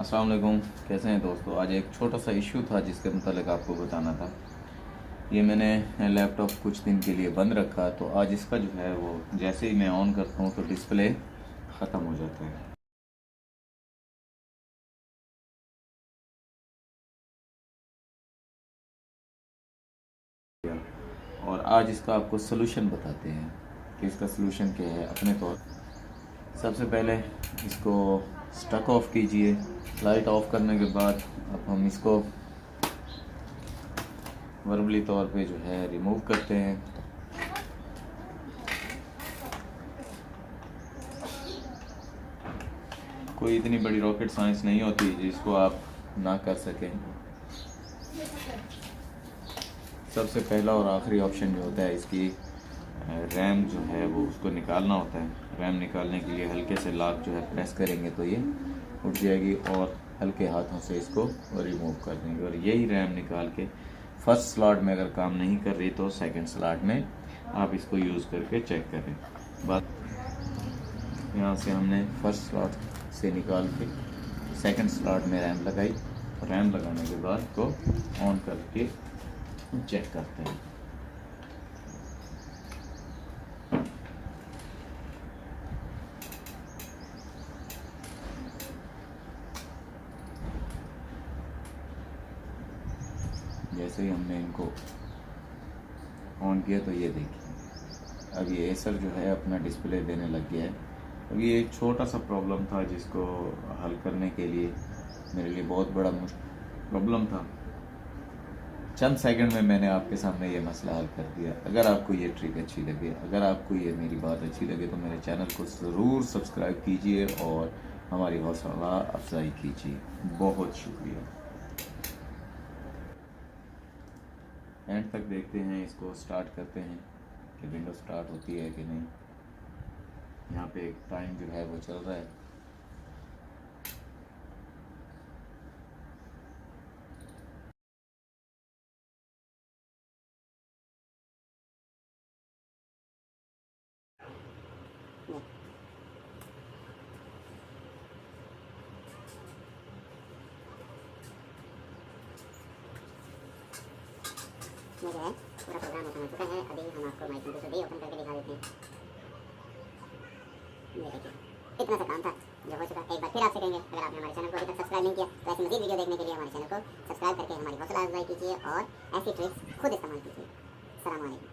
अस्सलाम वालेकुम। कैसे हैं दोस्तों। आज एक छोटा सा इशू था जिसके मतलब आपको बताना था। ये मैंने लैपटॉप कुछ दिन के लिए बंद रखा, तो आज इसका जो है वो जैसे ही मैं ऑन करता हूँ तो डिस्प्ले ख़त्म हो जाता है। और आज इसका आपको सलूशन बताते हैं कि इसका सलूशन क्या है। अपने तौर सबसे पहले इसको स्टक ऑफ कीजिए। लाइट ऑफ करने के बाद अब हम इसको वर्बली तौर पे जो है रिमूव करते हैं। कोई इतनी बड़ी रॉकेट साइंस नहीं होती जिसको आप ना कर सकें। सबसे पहला और आखिरी ऑप्शन जो होता है इसकी रैम जो है वो उसको निकालना होता है। रैम निकालने के लिए हल्के से लॉक जो है प्रेस करेंगे तो ये उठ जाएगी और हल्के हाथों से इसको रिमूव कर देंगे। और यही रैम निकाल के फर्स्ट स्लॉट में अगर काम नहीं कर रही तो सेकंड स्लॉट में आप इसको यूज़ करके चेक करें। बात यहाँ से हमने फर्स्ट स्लॉट से निकाल के सेकंड स्लॉट में रैम लगाई। रैम लगाने के बाद को ऑन करके चेक करते हैं। जैसे ही हमने इनको ऑन किया तो ये देखिए अब ये एसर जो है अपना डिस्प्ले देने लग गया है। अब ये एक छोटा सा प्रॉब्लम था जिसको हल करने के लिए मेरे लिए बहुत बड़ा प्रॉब्लम था। चंद सेकंड में मैंने आपके सामने ये मसला हल कर दिया। अगर आपको ये ट्रिक अच्छी लगे, अगर आपको ये मेरी बात अच्छी लगे तो मेरे चैनल को ज़रूर सब्सक्राइब कीजिए और हमारी हौसला अफजाई कीजिए। बहुत शुक्रिया। एंड तक देखते हैं, इसको स्टार्ट करते हैं कि विंडो स्टार्ट होती है कि नहीं। यहाँ पे एक टाइम जो है वो चल रहा है। ये जो है पूरा प्रोग्राम ओपन हो चुका है। अभी हम आपको माई कंप्यूटर भी ओपन करके दिखा देते हैं। ये देखिए इतना सा काम था जो हो चुका। एक बार फिर आपसे कहेंगे, अगर आपने हमारे चैनल को अभी तक सब्सक्राइब नहीं किया तो ऐसी मज़ीद वीडियो देखने के लिए हमारे चैनल को सब्सक्राइब करके हमारी हौसला अफजाई कीजिए और ऐसी ट्रिक्स खुद इस्तेमाल कीजिए। अस्सलाम वालेकुम।